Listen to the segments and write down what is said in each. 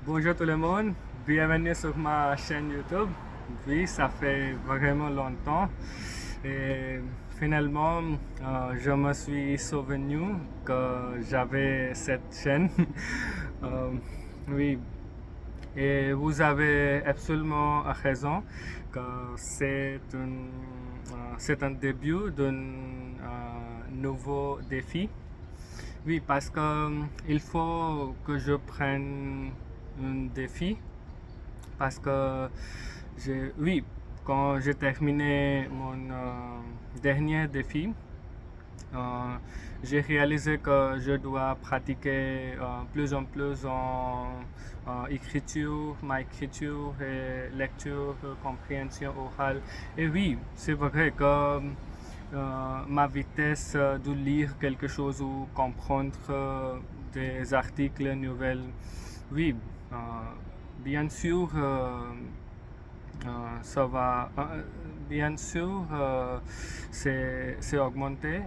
Bonjour tout le monde, bienvenue sur ma chaîne YouTube. Oui, ça fait vraiment longtemps et finalement je me suis souvenu que j'avais cette chaîne. Euh, oui, et vous avez absolument raison que c'est un début d'un nouveau défi. Oui, parce que il faut que je prenne un défi parce que oui, quand j'ai terminé mon dernier défi, euh, j'ai réalisé que je dois pratiquer plus en plus en écriture, ma écriture et lecture, compréhension orale. Et oui, c'est vrai que ma vitesse de lire quelque chose ou comprendre des articles, nouvelles, oui, euh, bien sûr, ça va, bien sûr, c'est augmenté,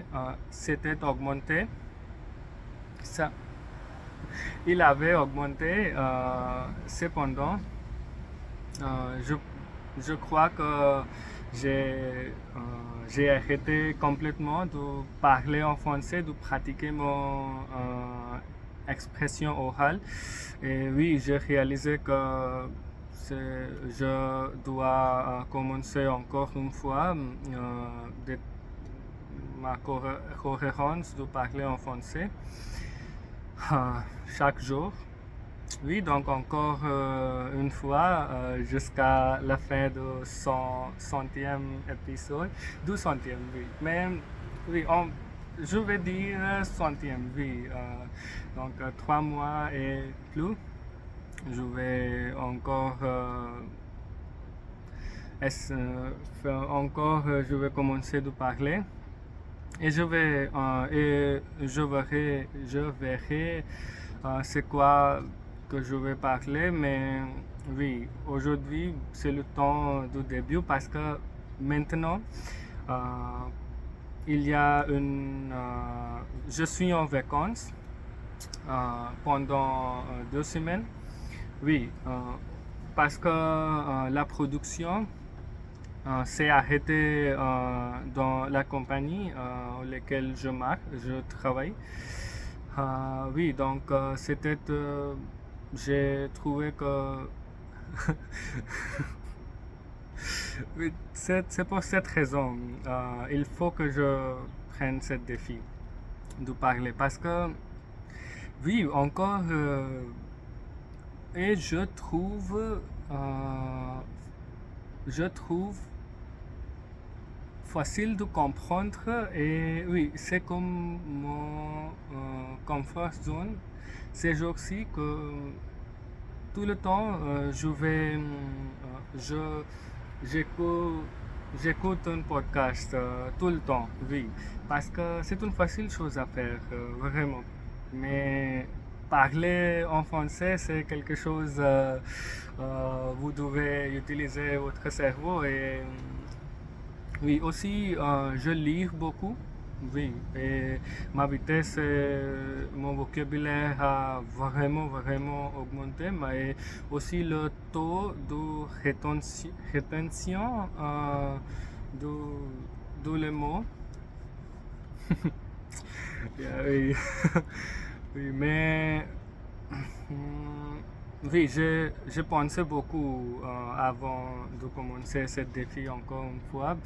c'était augmenté, ça, il avait augmenté, cependant, je crois que j'ai arrêté complètement de parler en français, de pratiquer mon expression orale. Et oui, j'ai réalisé que je dois commencer encore une fois ma cohérence de parler en français chaque jour. Oui, donc encore une fois, jusqu'à la fin de son centième épisode, du centième, oui. Mais oui, je vais dire centième, oui. Donc 3 mois et plus, je vais encore, je vais commencer de parler. Et je verrai c'est quoi que je vais parler, mais oui, aujourd'hui c'est le temps du début parce que maintenant euh, il y a je suis en vacances pendant 2 semaines. Oui, parce que la production s'est arrêtée dans la compagnie dans laquelle je travaille. Oui, donc j'ai trouvé que oui, c'est pour cette raison, il faut que je prenne ce défi de parler parce que oui, encore et je trouve facile de comprendre et oui, c'est comme mon comfort zone ces jours-ci que tout le temps je j'écoute j'écoute un podcast tout le temps, oui, parce que c'est une facile chose à faire, vraiment. Mais parler en français, c'est quelque chose, vous devez utiliser votre cerveau et oui, aussi, je lis beaucoup. Oui, et ma vitesse, mon vocabulaire a vraiment, vraiment augmenté, mais aussi le taux de rétention de, de les mots. Oui, oui, mais Hmm, oui, je pensais beaucoup avant de commencer ce défi encore une fois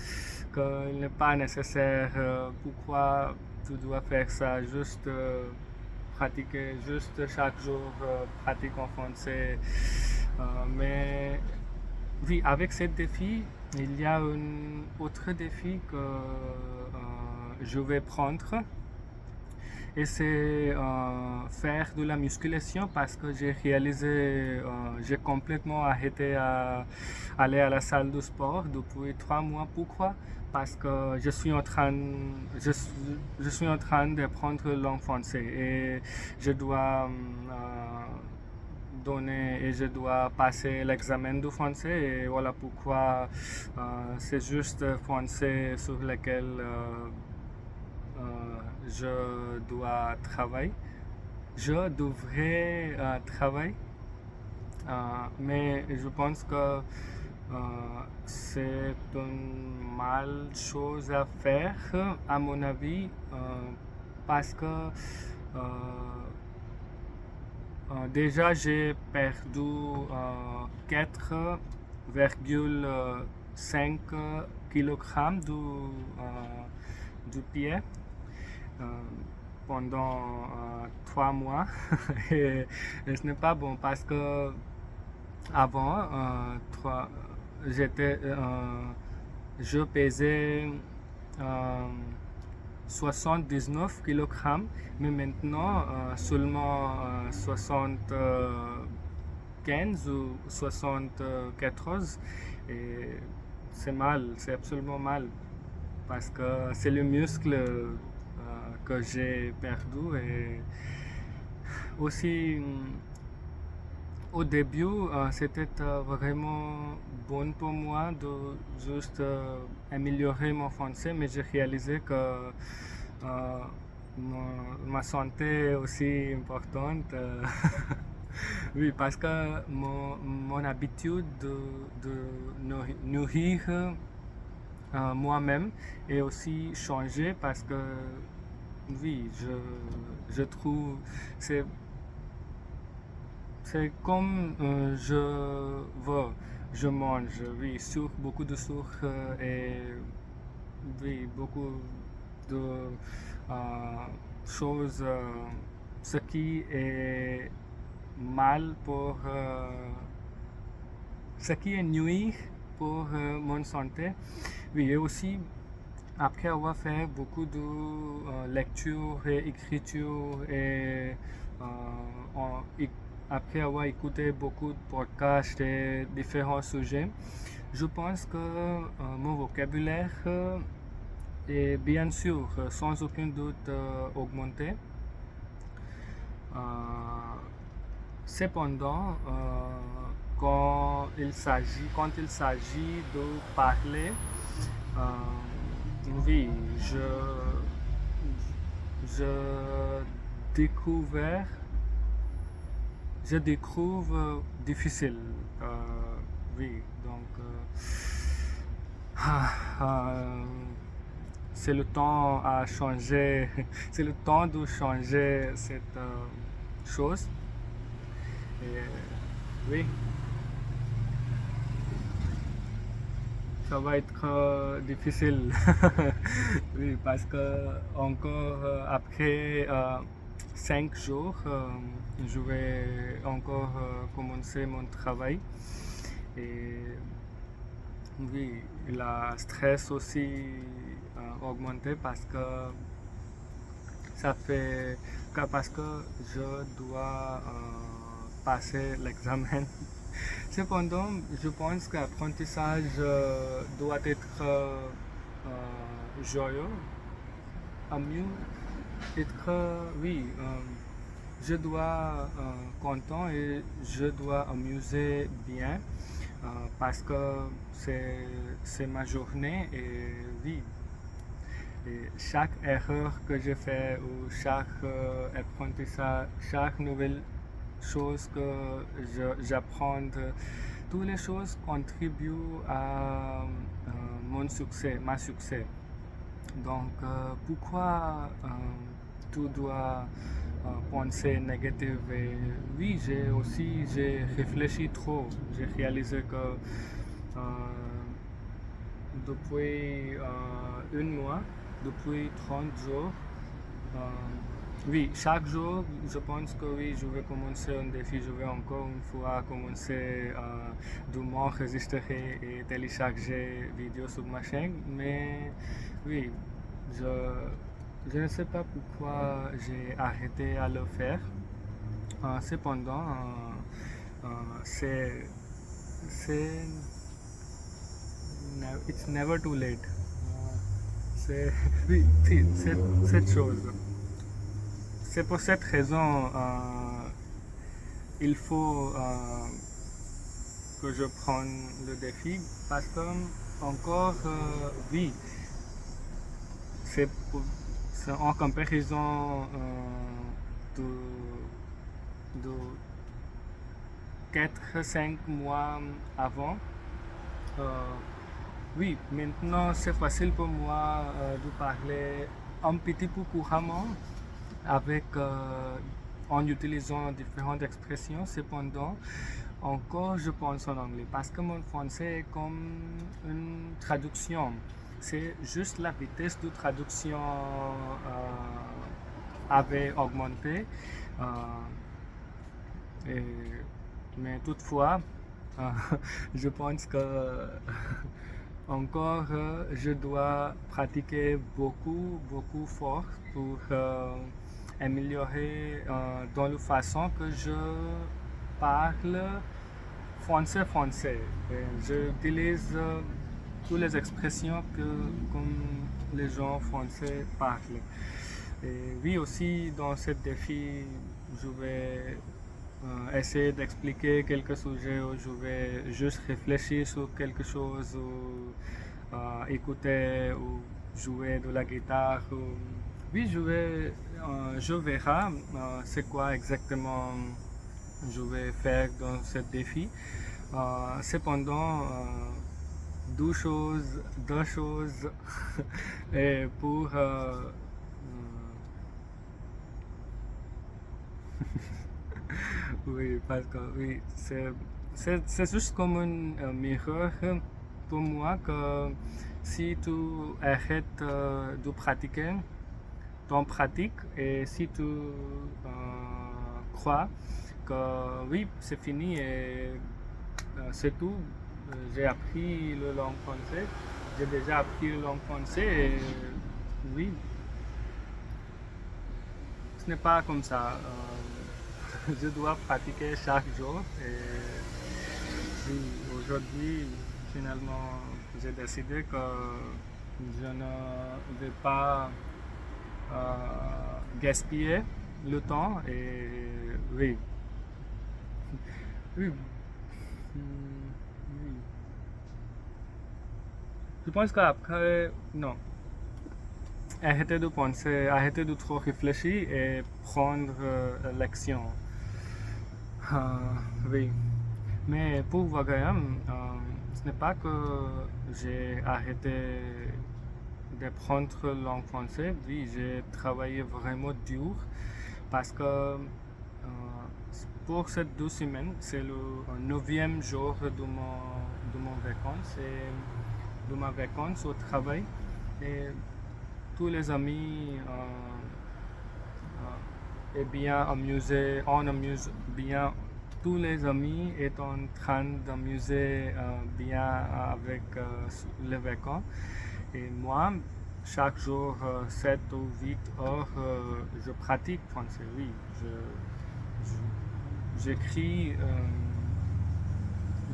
qu'il n'est pas nécessaire. Pourquoi tu dois faire ça? Juste pratiquer, juste chaque jour pratique en français. Mais oui, avec ce défi, il y a un autre défi que je vais prendre et c'est faire de la musculation parce que j'ai réalisé, j'ai complètement arrêté à aller à la salle de sport depuis 3 mois. Pourquoi? Parce que je, je suis en train d'apprendre la langue française et je dois donner et je dois passer l'examen du français et voilà pourquoi c'est juste français sur lequel je dois travailler. Je devrais travailler. Mais je pense que c'est une mal chose à faire, à mon avis, parce que déjà j'ai perdu 4,5 kg du pied euh, pendant 3 mois. Et ce n'est pas bon parce que avant, j'étais, je pesais 79 kg, mais maintenant seulement 75 ou 74. Et c'est mal, c'est absolument mal parce que c'est le muscle que j'ai perdu. Et aussi au début c'était vraiment bon pour moi de juste améliorer mon français, mais j'ai réalisé que ma santé est aussi importante. Oui, parce que mon habitude de nourrir moi-même est aussi changé parce que oui, je trouve c'est c'est comme je veux, je mange, oui, beaucoup de sucre et oui, beaucoup de choses, ce qui est mal pour ce qui est nuit pour mon santé. Oui, et aussi après avoir fait beaucoup de lecture et écriture et après avoir écouté beaucoup de podcasts et différents sujets, je pense que mon vocabulaire est bien sûr sans aucun doute augmenté. Cependant, quand il s'agit de parler, oui, je découvre, je découvre difficile. Oui, donc c'est le temps à changer, c'est le temps de changer cette chose. Et, oui, ça va être difficile. Oui, parce que encore après 5 jours, je vais encore commencer mon travail. Et oui, le stress aussi augmenté parce que parce que je dois passer l'examen. Cependant, je pense que l'apprentissage doit être joyeux, oui, je dois content et je dois amuser bien parce que c'est ma journée et oui. Et chaque erreur que je fais ou chaque apprentissage, chaque nouvelle chose que j'apprends, toutes les choses contribuent à mon succès, ma succès. Donc, pourquoi tu dois penser négatif? Et oui, j'ai réfléchi trop. J'ai réalisé que depuis un mois, depuis 30 jours, oui, chaque jour, je pense que oui, je vais commencer un défi. Je vais encore une fois commencer de m'enregistrer et télécharger vidéos sur ma chaîne. Mais oui, je ne sais pas pourquoi j'ai arrêté à le faire. Cependant, c'est it's never too late. C'est oui, c'est cette chose. C'est pour cette raison il faut que je prenne le défi parce que encore oui, c'est en comparaison de 4-5 mois avant. Euh, oui, maintenant c'est facile pour moi de parler un petit peu couramment avec, en utilisant différentes expressions. Cependant, encore je pense en anglais parce que mon français est comme une traduction. C'est juste la vitesse de traduction avait augmenté. Euh, et- mais toutefois, euh, je pense que encore je dois pratiquer beaucoup fort pour améliorer dans la façon que je parle français. Et j'utilise toutes les expressions que comme les gens français parlent. Et oui, aussi dans ce défi, je vais essayer d'expliquer quelques sujets où je vais juste réfléchir sur quelque chose ou écouter ou jouer de la guitare. Oui, je verrai c'est quoi exactement je vais faire dans ce défi. Cependant, deux choses et pour oui, parce que oui, c'est juste comme un miroir pour moi que si tu arrêtes de pratiquer, ton pratique et si tu crois que oui, c'est fini et c'est tout, j'ai appris le langue français, j'ai déjà appris le langue français et oui, ce n'est pas comme ça. Je dois pratiquer chaque jour et oui, aujourd'hui, finalement, j'ai décidé que je ne vais pas gaspiller le temps et oui, oui, oui. Je pense qu'après, non, arrêter de penser, arrêter de trop réfléchir et prendre l'action. Oui, mais pour Vagayam, ce n'est pas que j'ai arrêté d'apprendre la langue française. Oui, j'ai travaillé vraiment dur parce que pour ces 2 semaines, c'est le 9e jour de mon vacances et de ma vacances au travail. Et tous les amis est bien amusé, on amuse bien. Tous les amis sont en train d'amuser bien avec les vacances. Et moi, chaque jour, 7 ou 8 heures, je pratique français. Oui, j'écris,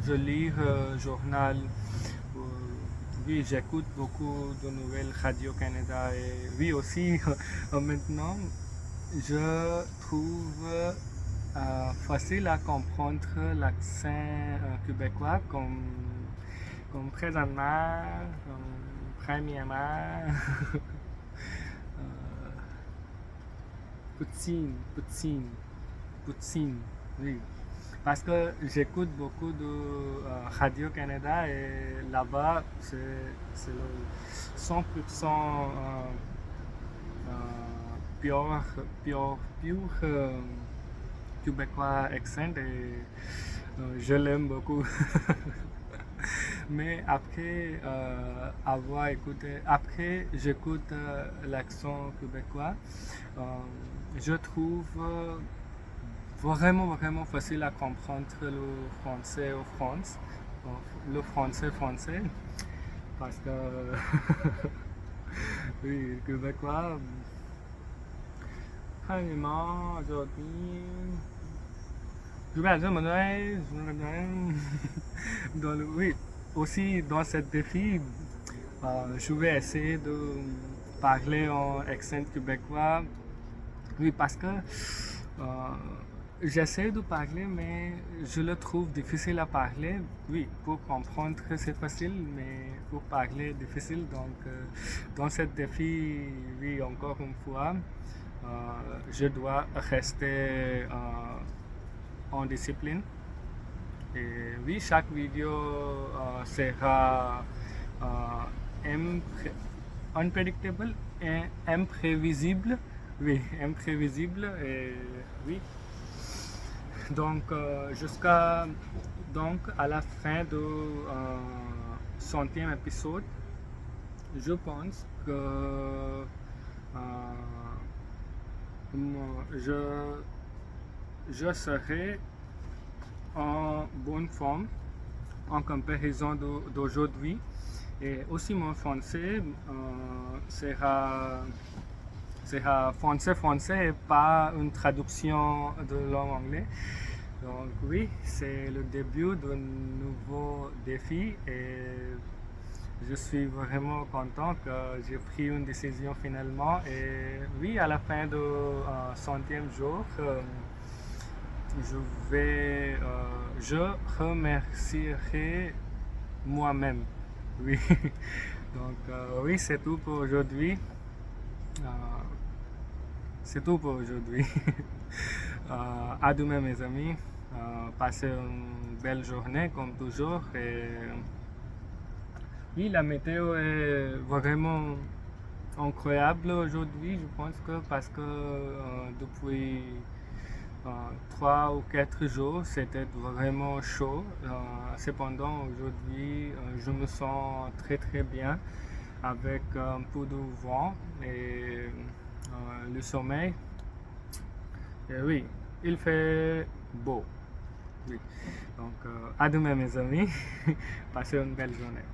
je lis journal. euh, oui, j'écoute beaucoup de nouvelles Radio-Canada. Et oui, aussi, maintenant, je trouve facile à comprendre l'accent québécois comme présentement, comme premièrement, poutine, poutine, oui. Parce que j'écoute beaucoup de Radio-Canada et là-bas, c'est le 100% pure, pure québécois accent et je l'aime beaucoup. Mais après avoir écouté, après j'écoute l'accent québécois, euh, je trouve vraiment facile à comprendre le français au France, le français, parce que oui, québécois, premièrement, aujourd'hui, je vais dire, oui, aussi dans ce défi, je vais essayer de parler en accent québécois. Oui, parce que j'essaie de parler, mais je le trouve difficile à parler. Oui, pour comprendre, c'est facile, mais pour parler, difficile. Donc, dans ce défi, oui, encore une fois, je dois rester en discipline Et oui, chaque vidéo sera unpredictable et imprévisible. Oui, imprévisible. Et oui. Donc, jusqu'à donc à la fin du 100e épisode, je pense que je serai en bonne forme en comparaison d'aujourd'hui. Et aussi mon français sera français et pas une traduction de langue anglaise. Donc oui, c'est le début d'un nouveau défi et je suis vraiment content que j'ai pris une décision finalement. Et oui, à la fin du 100e jour, je remercierai moi-même. Oui. Donc oui, c'est tout pour aujourd'hui. C'est tout pour aujourd'hui. À demain mes amis. Passez une belle journée comme toujours. Et oui, la météo est vraiment incroyable aujourd'hui, je pense que parce que depuis 3 ou 4 jours, c'était vraiment chaud. Cependant, aujourd'hui, je me sens très très bien avec un peu de vent et le sommeil. Et oui, il fait beau. Oui. Donc, à demain mes amis. Passez une belle journée.